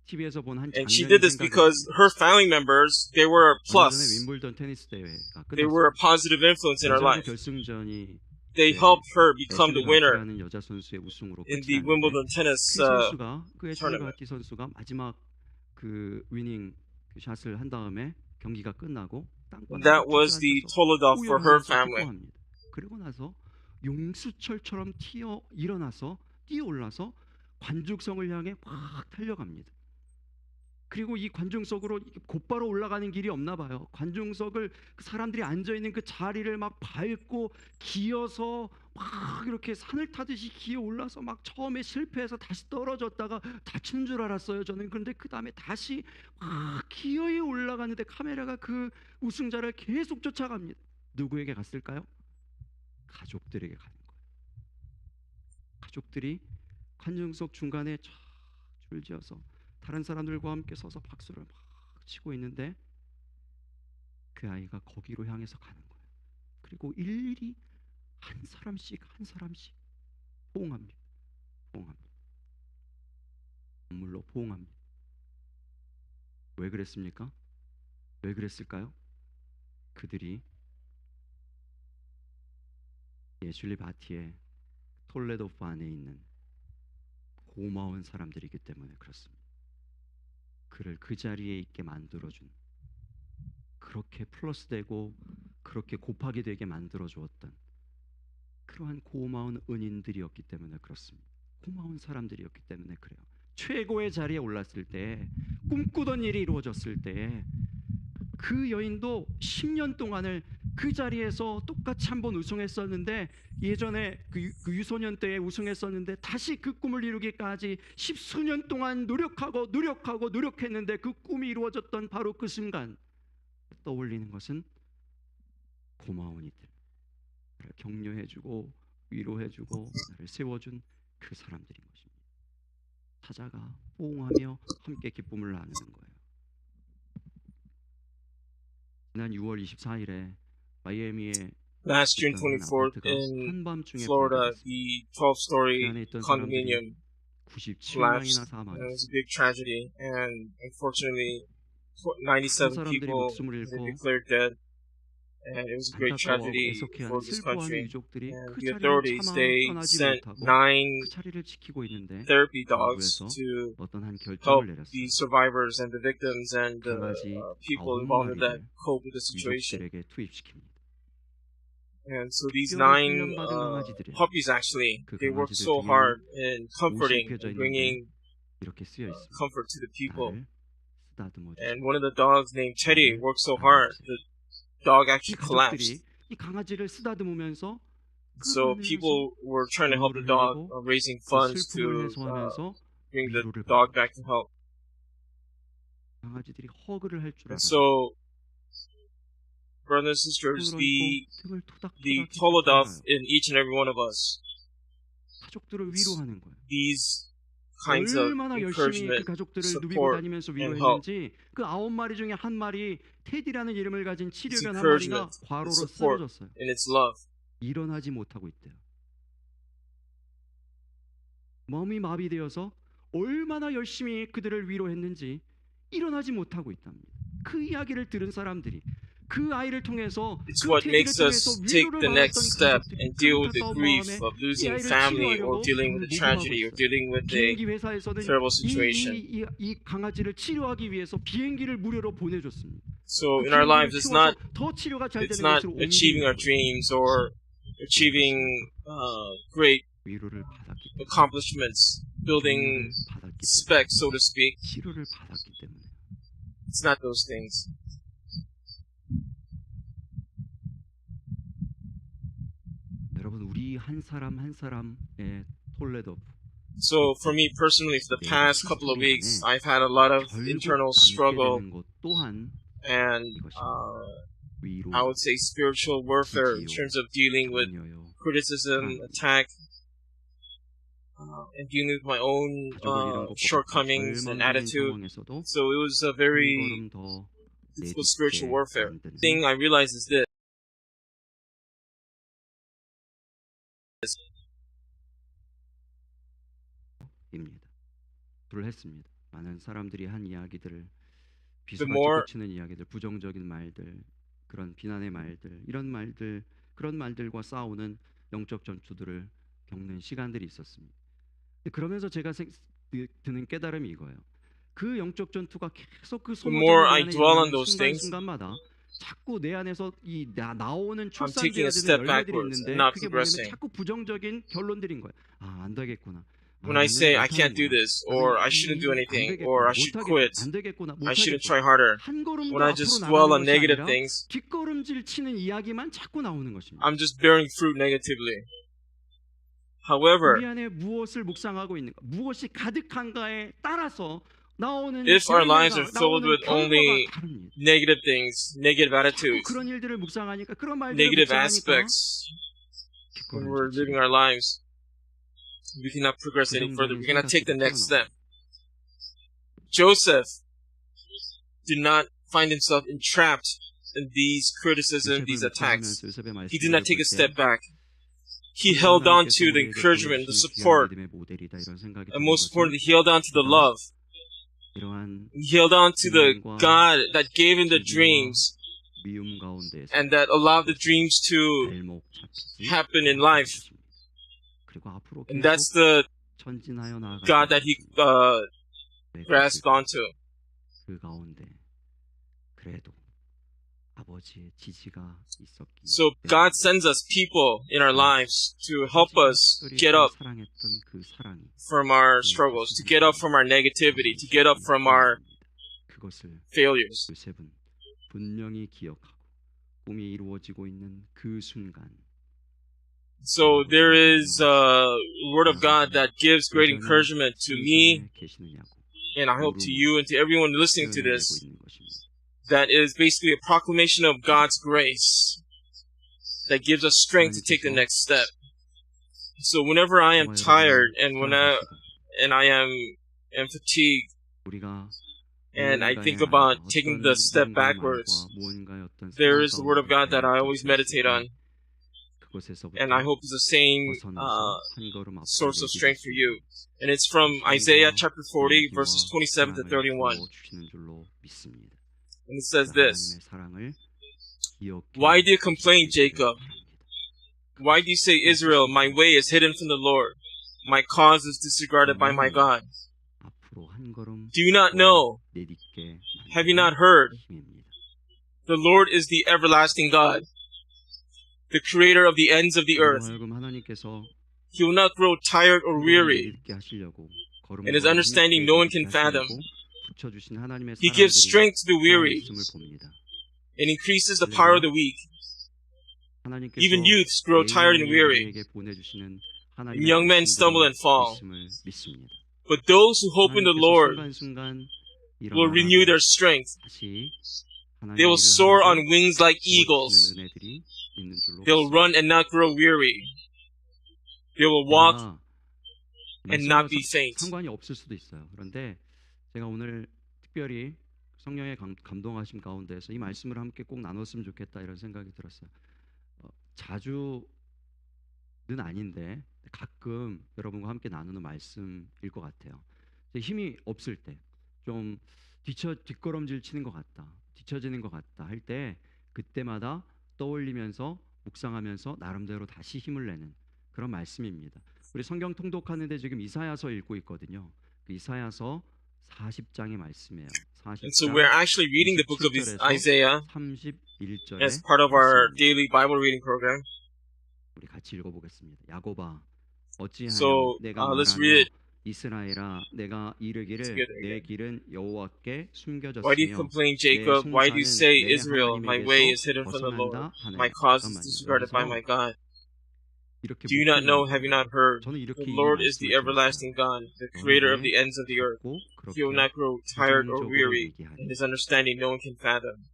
Speaker 1: TV에서 본 한
Speaker 2: And she
Speaker 1: 장면이
Speaker 2: did this
Speaker 1: 생각이
Speaker 2: because
Speaker 1: 납니다.
Speaker 2: her family members, they were a
Speaker 1: 얼마 전에
Speaker 2: plus.
Speaker 1: 윈블던 테니스 대회가
Speaker 2: They were a
Speaker 1: 끝났습니다.
Speaker 2: positive influence in her
Speaker 1: 여자부
Speaker 2: life.
Speaker 1: 결승전이
Speaker 2: They
Speaker 1: 네,
Speaker 2: helped her become the
Speaker 1: 애슐리
Speaker 2: winner
Speaker 1: 가티라는 여자 선수의 우승으로
Speaker 2: in
Speaker 1: 끝이
Speaker 2: the
Speaker 1: 났는데
Speaker 2: Wimbledon tennis
Speaker 1: 그 선수가 그 애슐리
Speaker 2: tournament.
Speaker 1: 가티 선수가 마지막 그 위닝 그 샷을 한 다음에 경기가 끝나고 땅바닥에
Speaker 2: That was the
Speaker 1: 주저앉아서
Speaker 2: Toledov for her
Speaker 1: 우연하면서
Speaker 2: family.
Speaker 1: 기뻐합니다. 그리고 나서 용수철처럼 일어나서 뛰어올라서 관중석을 향해 확 달려갑니다. 그리고 이 관중석으로 곧바로 올라가는 길이 없나 봐요. 관중석을 사람들이 앉아있는 그 자리를 막 밟고 기어서 막 이렇게 산을 타듯이 기어 올라서 막 처음에 실패해서 다시 떨어졌다가 다치는 줄 알았어요 저는. 그런데 그 다음에 다시 막 기어에 올라가는데 카메라가 그 우승자를 계속 쫓아갑니다. 누구에게 갔을까요? 가족들에게 가는 거예요. 가족들이 관중석 중간에 쫙 줄지어서 다른 사람들과 함께 서서 박수를 막 치고 있는데 그 아이가 거기로 향해서 가는 거예요. 그리고 일일이 한 사람씩 포옹합니다. 눈물로 포옹합니다. 왜 그랬습니까? 왜 그랬을까요? 그들이 애슐리 바티의 톨레도프 안에 있는 고마운 사람들이기 때문에 그렇습니다. 그를 그 자리에 있게 만들어준, 그렇게 플러스되고 그렇게 곱하기 되게 만들어주었던 그러한 고마운 은인들이었기 때문에 그렇습니다. 고마운 사람들이었기 때문에 그래요. 최고의 자리에 올랐을 때, 꿈꾸던 일이 이루어졌을 때 그 여인도 10년 동안을 그 자리에서 똑같이 한번 우승했었는데 예전에 그 유소년 때에 우승했었는데 다시 그 꿈을 이루기까지 10수년 동안 노력했는데 그 꿈이 이루어졌던 바로 그 순간 떠올리는 것은 고마운 이들, 나를 격려해주고 위로해주고 나를 세워준 그 사람들인 것입니다. 찾아가 호응하며 함께 기쁨을 나누는 거예요. 지난 6월 24일에 마이애미에
Speaker 2: Last June 24th in Florida, the 12-story condominium collapsed. It was a big tragedy, and unfortunately, 97 people were declared dead. And it was a great tragedy for this country. And the authorities, they sent 9 therapy dogs to help the survivors and the victims and people involved in that cope with the situation. And so these 9 puppies actually, they worked so hard in comforting and bringing comfort to the people. And one of the dogs named Teddy worked so hard. The dog actually collapsed.
Speaker 1: 이 강아지를 쓰다듬으면서
Speaker 2: So people were trying to help the dog, raising funds to bring the dog back to health.
Speaker 1: 강아지들이 허그를 할 줄 알아요.
Speaker 2: So, brothers and sisters, the Toledov in each and every one of us,
Speaker 1: 가족들을 위로하는 거예요.
Speaker 2: these kinds of
Speaker 1: 얼마나 열심히 그
Speaker 2: encouragement,
Speaker 1: 가족들을 누비고
Speaker 2: support,
Speaker 1: 다니면서
Speaker 2: and help.
Speaker 1: 위로했는지 그 9마리 중에 한 마리 테디라는 이름을 가진
Speaker 2: It's
Speaker 1: 치료견 한 마리가
Speaker 2: encouragement,
Speaker 1: 과로로
Speaker 2: it's support,
Speaker 1: 쓰러졌어요.
Speaker 2: and it's love.
Speaker 1: 일어나지 못하고 있대요. 몸이 마비되어서 얼마나 열심히 그들을 위로했는지 일어나지 못하고 있답니다. 그 이야기를 들은 사람들이 그 아이를 통해서
Speaker 2: It's what makes us take the next step and deal with the grief of losing family or dealing with a tragedy or dealing with a
Speaker 1: 비행기 회사에서는
Speaker 2: terrible situation.
Speaker 1: 이 강아지를 치료하기 위해서 비행기를 무료로 보내줬습니다.
Speaker 2: So in our lives, it's not
Speaker 1: 더 치료가 잘
Speaker 2: it's
Speaker 1: 되는
Speaker 2: not
Speaker 1: 것으로
Speaker 2: achieving our dreams or achieving great
Speaker 1: 위로를 받았기 때문에
Speaker 2: accomplishments, building specs, so to speak.
Speaker 1: 치료를 받았기 때문에
Speaker 2: It's not those things.
Speaker 1: 여러분 우리 한 사람 한 사람의 톨레도
Speaker 2: So for me personally, for the past couple of weeks, I've had a lot of internal struggle and I would say spiritual warfare in terms of dealing with criticism, attack, and dealing with my own shortcomings and attitude. So it was a very difficult spiritual warfare. The thing I realized is this.
Speaker 1: 입니다. 불했습니다. 많은 사람들이 한 이야기들을
Speaker 2: The more-
Speaker 1: 비수가 꽂히는 이야기들, 부정적인 말들, 그런 비난의 말들, 이런 말들, 그런 말들과 싸우는 영적 전투들을 겪는 시간들이 있었습니다. 그러면서 제가 드는 깨달음이 이거예요. 그 영적 전투가 계속 그
Speaker 2: The more I
Speaker 1: 소모적인
Speaker 2: dwell on those things,
Speaker 1: 순간마다 자꾸 내 안에서 이 나오는
Speaker 2: I'm taking
Speaker 1: 출산돼야
Speaker 2: a
Speaker 1: 되는
Speaker 2: step
Speaker 1: 열매들이
Speaker 2: backwards
Speaker 1: 있는데
Speaker 2: and not
Speaker 1: 그게 뭐냐면
Speaker 2: progressing.
Speaker 1: 자꾸 부정적인 결론들인 거예요. 아, 안 되겠구나.
Speaker 2: When I say I can't do this, or I shouldn't do anything, or I should quit, I shouldn't try harder. When I just dwell on negative things,
Speaker 1: 뒷걸음질 치는 이야기만 자꾸 나오는 것입니다.
Speaker 2: I'm just bearing fruit negatively. However,
Speaker 1: 우리 안에 무엇을 묵상하고 있는가, 무엇이 가득한가에 따라서 나오는
Speaker 2: if our lives are
Speaker 1: 결과가,
Speaker 2: filled
Speaker 1: 나오는
Speaker 2: with only
Speaker 1: 결과가 다릅니다.
Speaker 2: negative things, negative attitudes,
Speaker 1: 그런 일들을 묵상하니까 그런 말들을
Speaker 2: negative
Speaker 1: 묵상하니까
Speaker 2: aspects, when we're living our lives, we cannot progress any further. We cannot take the next step. Joseph did not find himself entrapped in these criticisms, these attacks. He did not take a step back. He held on to the encouragement, the support, and most importantly, he held on to the love. He held on to the God that gave him the dreams and that allowed the dreams to happen in life. And that's the God that he grasped onto.
Speaker 1: 그 가운데 그래도 아버지의 지지가 있었기.
Speaker 2: So God sends us people in our lives to help us get up
Speaker 1: 사랑했던 그 사랑이
Speaker 2: from our struggles, to get up from our negativity, to get up from our
Speaker 1: 그것을
Speaker 2: failures.
Speaker 1: 요셉은 분명히 기억하고 꿈이 이루어지고 있는 그 순간
Speaker 2: So there is a word of God that gives great encouragement to me, and I hope to you and to everyone listening to this, that is basically a proclamation of God's grace that gives us strength to take the next step. So whenever I am tired and I am fatigued, and I think about taking the step backwards, there is the word of God that I always meditate on, and I hope it's the same source of strength for you. And it's from Isaiah chapter 40, verses 27 to 31. And it says this: Why do you complain, Jacob? Why do you say, Israel, my way is hidden from the Lord? My cause is disregarded by my God. Do you not know? Have you not heard? The Lord is the everlasting God, the creator of the ends of the earth. He will not grow tired or weary. In his understanding no one can fathom. He gives strength to the weary and increases the power of the weak. Even youths grow tired and weary, and young men stumble and fall. But those who hope in the Lord will renew their strength. They will soar on wings like eagles. They will run and not grow weary. They will walk and not be faint.
Speaker 1: 상관이 없을 수도 있어요. 그런데 제가 오늘 특별히 성령의 감동하심 가운데서 이 말씀을 함께 꼭 나눴으면 좋겠다 이런 생각이 들었어요. 자주는 아닌데 가끔 여러분과 함께 나누는 말씀일 것 같아요. 힘이 없을 때, 좀 뒷걸음질 치는 것 같다, 뒤처지는 것 같다 할 때 그때마다 떠올리면서 묵상하면서 나름대로 다시 힘을 내는 그런 말씀입니다. 우리 성경 통독하는데 지금 이사야서 읽고 있거든요. 그 이사야서 40장의 말씀이에요. 40장,
Speaker 2: And so we're actually reading the book of Isaiah
Speaker 1: 31절에
Speaker 2: as part of our daily Bible reading program.
Speaker 1: 우리 같이 읽어보겠습니다. 야곱아 어찌하여
Speaker 2: So
Speaker 1: 내가
Speaker 2: let's
Speaker 1: 말하며
Speaker 2: read it
Speaker 1: 이스라엘아 내가 이르기를
Speaker 2: together
Speaker 1: 내
Speaker 2: again.
Speaker 1: 길은 여호와께 숨겨졌으며
Speaker 2: Why do you complain, Jacob? Why do you say, Israel, my way is hidden from the Lord? My cause is disregarded by my God. Do you not know, have you not heard? The Lord is the everlasting God, the creator of the ends of the earth. He will not grow tired or weary. In his understanding no one can fathom.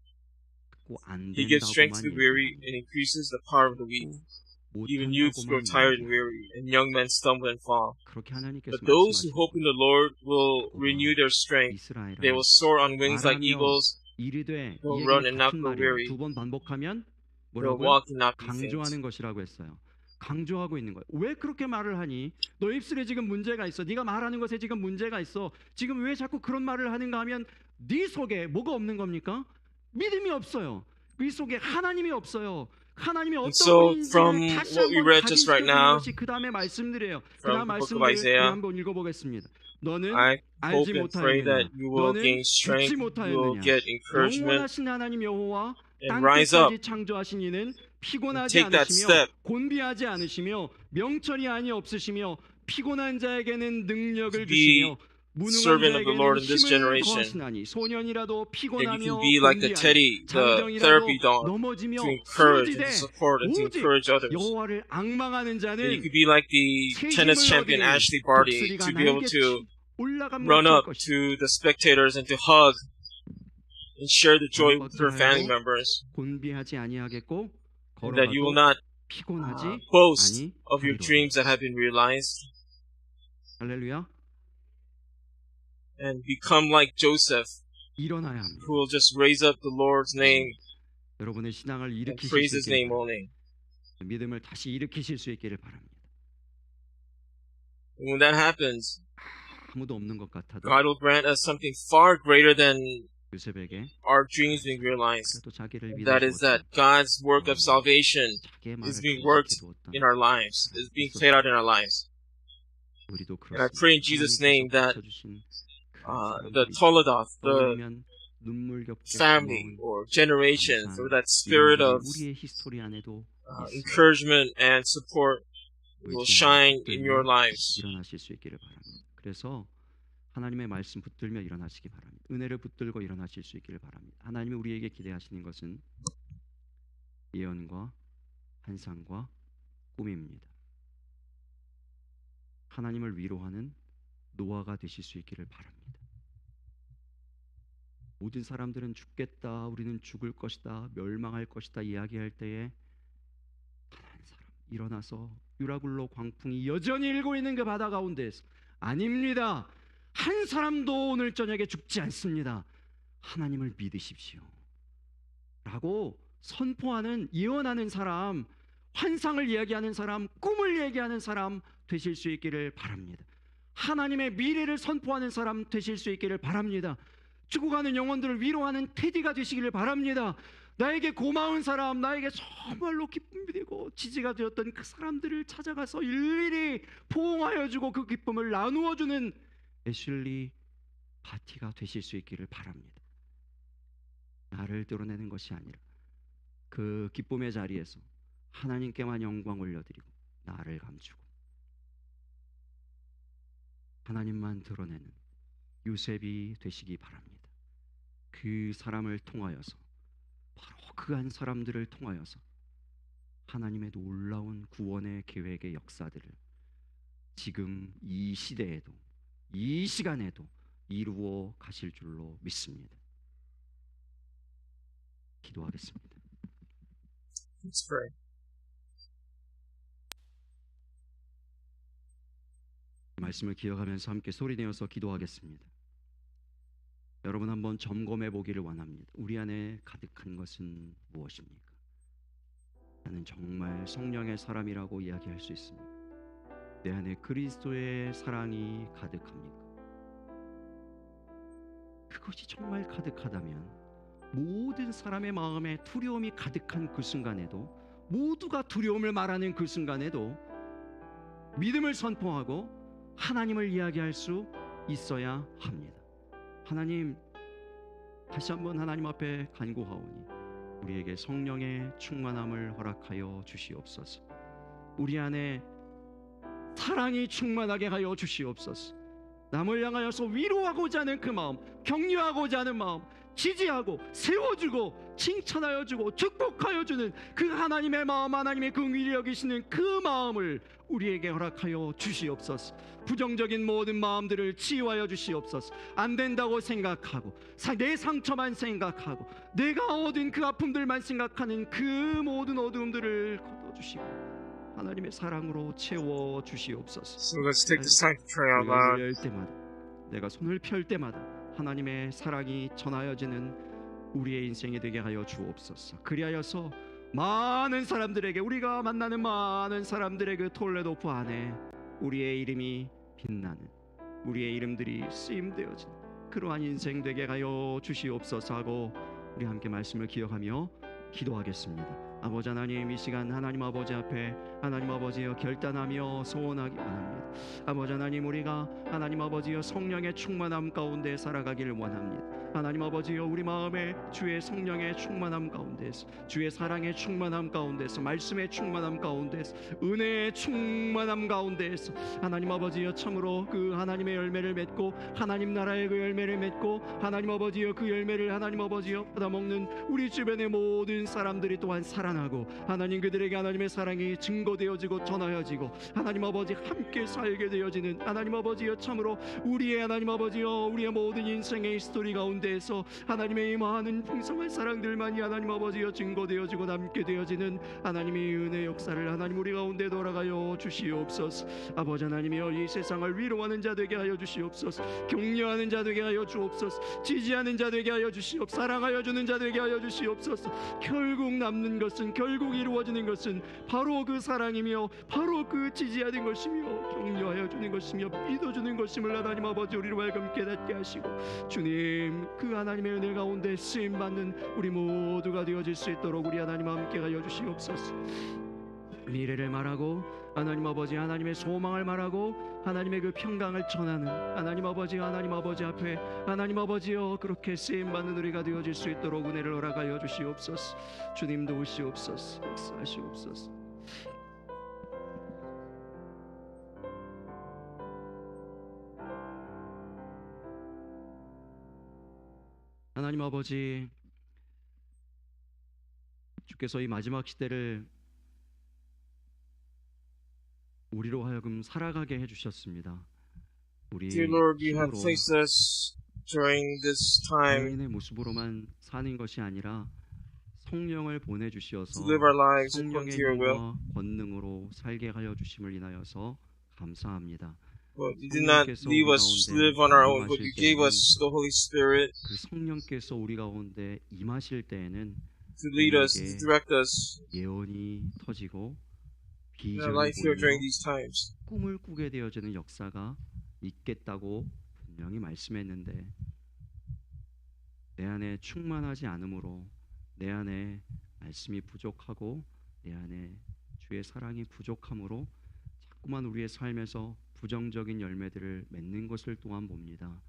Speaker 2: He gives strength to the weary and increases the power of the weak. Even youths grow tired and weary, and young men stumble and fall. But those who hope in the Lord will renew their strength. They will soar on wings like eagles.
Speaker 1: They
Speaker 2: will run and not grow weary.
Speaker 1: 두번 반복하면
Speaker 2: They will walk and not be
Speaker 1: 강조하는
Speaker 2: faint.
Speaker 1: 것이라고 했어요. 강조하고 있는 거예요. 왜 그렇게 말을 하니? 너 입술에 지금 문제가 있어. 네가 말하는 것에 지금 문제가 있어. 지금 왜 자꾸 그런 말을 하는가 하면 네 속에 뭐가 없는 겁니까? 믿음이 없어요. 네 속에 하나님이 없어요. 하나님이 어떤 분인지를 다시 한번 각인시켜주는 것이 그 다음에 말씀들이에요. 그 다음 말씀들을 한번 읽어보겠습니다. 너는 알지 못하였느냐? 너는 듣지 못하였느냐? 영원하신 하나님 여호와 땅끝까지 창조하신 이는 피곤하지 않으시며 곤비하지 않으시며 명철이 아니 없으시며 피곤한 자에게는 능력을 주시며 무능한 자에게는 힘을 거하시나니 소년이라도 피곤하며 곤비하며 넘어지며 쓰러지되 오직 여호와를 앙망하는 자는 새 힘을 얻으니 독수리가
Speaker 2: run up to the spectators and to hug and share the joy with their family members.
Speaker 1: 곤비하지 아니하겠고
Speaker 2: And that you will not boast of your dreams that have been realized.
Speaker 1: 할렐루야.
Speaker 2: And become like Joseph, who will just raise up the Lord's name and praise His name only.
Speaker 1: 믿음을 다시 일으키실 수 있기를 바랍니다.
Speaker 2: And when that happens,
Speaker 1: 아무도 없는 것 같아도
Speaker 2: God will grant us something far greater than
Speaker 1: 요셉에게
Speaker 2: our dreams being realized. That is that God's work of salvation is being worked in our lives, is being played out in our lives. And I pray in Jesus' name that the Toledoth, the family or generations, or that spirit of encouragement and support will shine in your lives.
Speaker 1: 하나님의 말씀 붙들며 일어나시기 바랍니다. 은혜를 붙들고 일어나실 수 있기를 바랍니다. 하나님이 우리에게 기대하시는 것은 예언과 환상과 꿈입니다. 하나님을 위로하는 노아가 되실 수 있기를 바랍니다. 모든 사람들은 죽겠다, 우리는 죽을 것이다, 멸망할 것이다 이야기할 때에 한 사람 일어나서 유라굴로 광풍이 여전히 일고 있는 그 바다 가운데에서 아닙니다. 한 사람도 오늘 저녁에 죽지 않습니다. 하나님을 믿으십시오 라고 선포하는, 예언하는 사람, 환상을 이야기하는 사람, 꿈을 얘기하는 사람 되실 수 있기를 바랍니다. 하나님의 미래를 선포하는 사람 되실 수 있기를 바랍니다. 죽어가는 영혼들을 위로하는 테디가 되시기를 바랍니다. 나에게 고마운 사람, 나에게 정말로 기쁨이 되고 지지가 되었던 그 사람들을 찾아가서 일일이 포옹하여 주고 그 기쁨을 나누어 주는 애슐리 파티가 되실 수 있기를 바랍니다. 나를 드러내는 것이 아니라 그 기쁨의 자리에서 하나님께만 영광 올려드리고 나를 감추고 하나님만 드러내는 요셉이 되시기 바랍니다. 그 사람을 통하여서, 바로 그 한 사람들을 통하여서 하나님의 놀라운 구원의 계획의 역사들을 지금 이 시대에도, 이 시간에도 이루어 가실 줄로 믿습니다. 기도하겠습니다.
Speaker 2: Let's pray.
Speaker 1: 말씀을 기억하면서 함께 소리내어서 기도하겠습니다. 여러분 한번 점검해 보기를 원합니다. 우리 안에 가득한 것은 무엇입니까? 나는 정말 성령의 사람이라고 이야기할 수 있습니까? 내 안에 그리스도의 사랑이 가득합니까? 그것이 정말 가득하다면 모든 사람의 마음에 두려움이 가득한 그 순간에도, 모두가 두려움을 말하는 그 순간에도 믿음을 선포하고 하나님을 이야기할 수 있어야 합니다. 하나님, 다시 한번 하나님 앞에 간구하오니 우리에게 성령의 충만함을 허락하여 주시옵소서. 우리 안에 사랑이 충만하게 하여 주시옵소서. 남을 향하여서 위로하고자 하는 그 마음, 격려하고자 하는 마음, 지지하고 세워주고 칭찬하여 주고 축복하여 주는 그 하나님의 마음, 하나님의 긍휼히 여기시는 그 마음을 우리에게 허락하여 주시옵소서. 부정적인 모든 마음들을 치유하여 주시옵소서. 안 된다고 생각하고 내 상처만 생각하고 내가 얻은 그 아픔들만 생각하는 그 모든 어두움들을 걷어주시고 하나님의 사랑으로 채워 주시옵소서.
Speaker 2: So let's take this time to pray out loud.
Speaker 1: 내가 손을 펼 때마다 하나님의 사랑이 전하여지는 우리의 인생이 되게 하여 주옵소서. 그리하여서 많은 사람들에게, 우리가 만나는 많은 사람들의 그 톨레도프 안에 우리의 이름이 빛나는, 우리의 이름들이 쓰임되어지는 그러한 인생 되게 하여 주시옵소서 하고 우리 함께 말씀을 기억하며 기도하겠습니다. 아버지 하나님, 이 시간 하나님 아버지 앞에 하나님 아버지여 결단하며 소원하기 원합니다. 아버지 하나님, 우리가 하나님 아버지여 성령의 충만함 가운데 살아가기를 원합니다. 하나님 아버지여 우리 마음에 주의 성령의 충만함 가운데서, 주의 사랑의 충만함 가운데서, 말씀의 충만함 가운데서, 은혜의 충만함 가운데서 하나님 아버지여 참으로 그 하나님의 열매를 맺고 하나님 나라의 그 열매를 맺고 하나님 아버지여 그 열매를 하나님 아버지여 받아먹는 우리 주변의 모든 사람들이 또한 살아나고 하나님 그들에게 하나님의 사랑이 증거되어지고 전하여지고 하나님 아버지 함께 살게 되어지는 하나님 아버지여 참으로 우리의 하나님 아버지여 우리의 모든 인생의 스토리 가운데에서 하나님의 이 많은 풍성한 사랑들만이 하나님 아버지여 증거되어지고 남게 되어지는 하나님의 은혜 역사를 하나님 우리 가운데 돌아가여 주시옵소서. 아버지 하나님이여 이 세상을 위로하는 자 되게 하여 주시옵소서. 격려하는 자 되게 하여 주옵소서. 지지하는 자 되게 하여 주시옵소서. 사랑하여 주는 자 되게 하여 주시옵소서. 결국 남는 것은, 결국 이루어지는 것은 바로 그 사랑이며 바로 그 지지하는 것이며 격려하여 주는 것이며 믿어주는 것임을 하나님 아버지 우리로 하여금 깨닫게 하시고 주님 그 하나님의 은혜 가운데 쓰임받는 우리 모두가 되어질 수 있도록 우리 하나님 함께 하여 주시옵소서. 미래를 말하고 하나님 아버지 하나님의 소망을 말하고 하나님의 그 평강을 전하는 하나님 아버지 앞에 하나님 아버지여 그렇게 쓰임받는 우리가 되어질 수 있도록 은혜를 허락하여 주시옵소서. 주님 도우시옵소서. 역사하시옵소서. 하나님 아버지, 주께서 이 마지막 시대를 우리로 하여금 살아가게 해주셨습니다. 우리
Speaker 2: Dear Lord, you have
Speaker 1: 힘으로
Speaker 2: placed us during this time
Speaker 1: 자연인의 모습으로만 사는 것이 아니라 성령을 보내주시어서
Speaker 2: to live our lives according
Speaker 1: 성령의
Speaker 2: to your will.
Speaker 1: 힘과 권능으로 살게 하여 주심을 인하여서 감사합니다.
Speaker 2: But you did not leave us live on our own, but you gave us the Holy Spirit
Speaker 1: 그 성령께서 우리 가운데 임하실 때에는
Speaker 2: to lead us, to direct us
Speaker 1: 예언이 터지고
Speaker 2: in our
Speaker 1: 비전이
Speaker 2: life here during
Speaker 1: 보이며
Speaker 2: these times.
Speaker 1: 꿈을 꾸게 되어지는 역사가 있겠다고 분명히 말씀했는데 내 안에 충만하지 않으므로 내 안에 말씀이 부족하고 내 안에 주의 사랑이 부족함으로 자꾸만 우리의 삶에서 부정적인 열매들을 맺는 것을 또한 봅니다.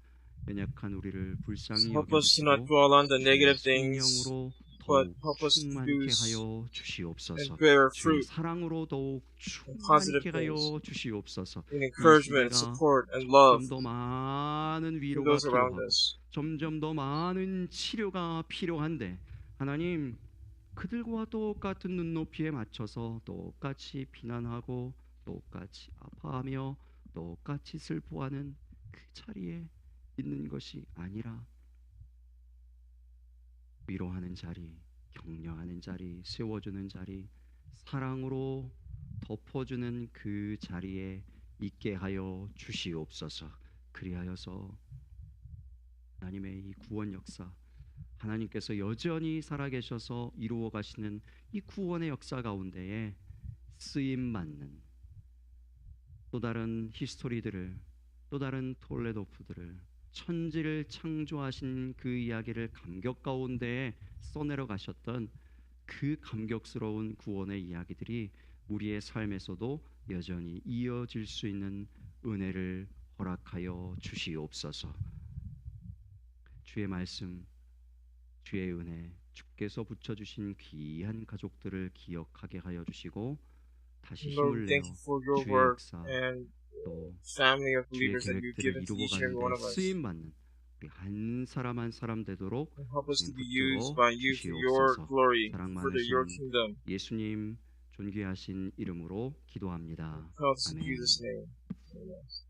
Speaker 1: 연약한 우리를 불쌍히
Speaker 2: Help us to not
Speaker 1: 여겨주시고
Speaker 2: dwell on the negative things,
Speaker 1: 성령으로
Speaker 2: but
Speaker 1: 더욱
Speaker 2: help us to
Speaker 1: 충만케
Speaker 2: produce
Speaker 1: 하여 주시옵소서.
Speaker 2: and bear
Speaker 1: 주의
Speaker 2: fruit
Speaker 1: 사랑으로 더욱
Speaker 2: positive
Speaker 1: 충만케 하여 주시옵소서.
Speaker 2: in encouragement, support, and love
Speaker 1: 점점 더 많은
Speaker 2: to
Speaker 1: 위로가
Speaker 2: those around
Speaker 1: 필요하고
Speaker 2: us.
Speaker 1: 점점 더 많은 치료가 필요한데 하나님 그들과 똑같은 눈높이에 맞춰서 똑같이 비난하고 똑같이 아파하며 똑같이 슬퍼하는 그 자리에 있는 것이 아니라 위로하는 자리, 격려하는 자리, 세워주는 자리, 사랑으로 덮어주는 그 자리에 있게 하여 주시옵소서. 그리하여서 하나님의 이 구원 역사, 하나님께서 여전히 살아계셔서 이루어 가시는 이 구원의 역사 가운데에 쓰임 받는 또 다른 히스토리들을, 또 다른 톨레도프들을, 천지를 창조하신 그 이야기를 감격 가운데에 써내려 가셨던 그 감격스러운 구원의 이야기들이 우리의 삶에서도 여전히 이어질 수 있는 은혜를 허락하여 주시옵소서. 주의 말씀, 주의 은혜, 주께서 붙여주신 귀한 가족들을 기억하게 하여 주시고 다시 힘을
Speaker 2: Lord,
Speaker 1: 내어
Speaker 2: thank you for your
Speaker 1: 주의
Speaker 2: work
Speaker 1: 역사
Speaker 2: and
Speaker 1: 또
Speaker 2: family of
Speaker 1: 주의
Speaker 2: believers that you've
Speaker 1: 계획들을
Speaker 2: given to
Speaker 1: 이루어
Speaker 2: each and every one
Speaker 1: 가는데
Speaker 2: of us.
Speaker 1: 쓰임 받는 우리 한 사람 한 사람 되도록
Speaker 2: And help us to be
Speaker 1: 붙들어
Speaker 2: used by you for your
Speaker 1: 주시옵소서.
Speaker 2: glory,
Speaker 1: 사랑
Speaker 2: for your
Speaker 1: 많으신
Speaker 2: kingdom.
Speaker 1: 예수님 존귀하신 이름으로 기도합니다.
Speaker 2: Help us in
Speaker 1: 아멘.
Speaker 2: Jesus' name. Amen.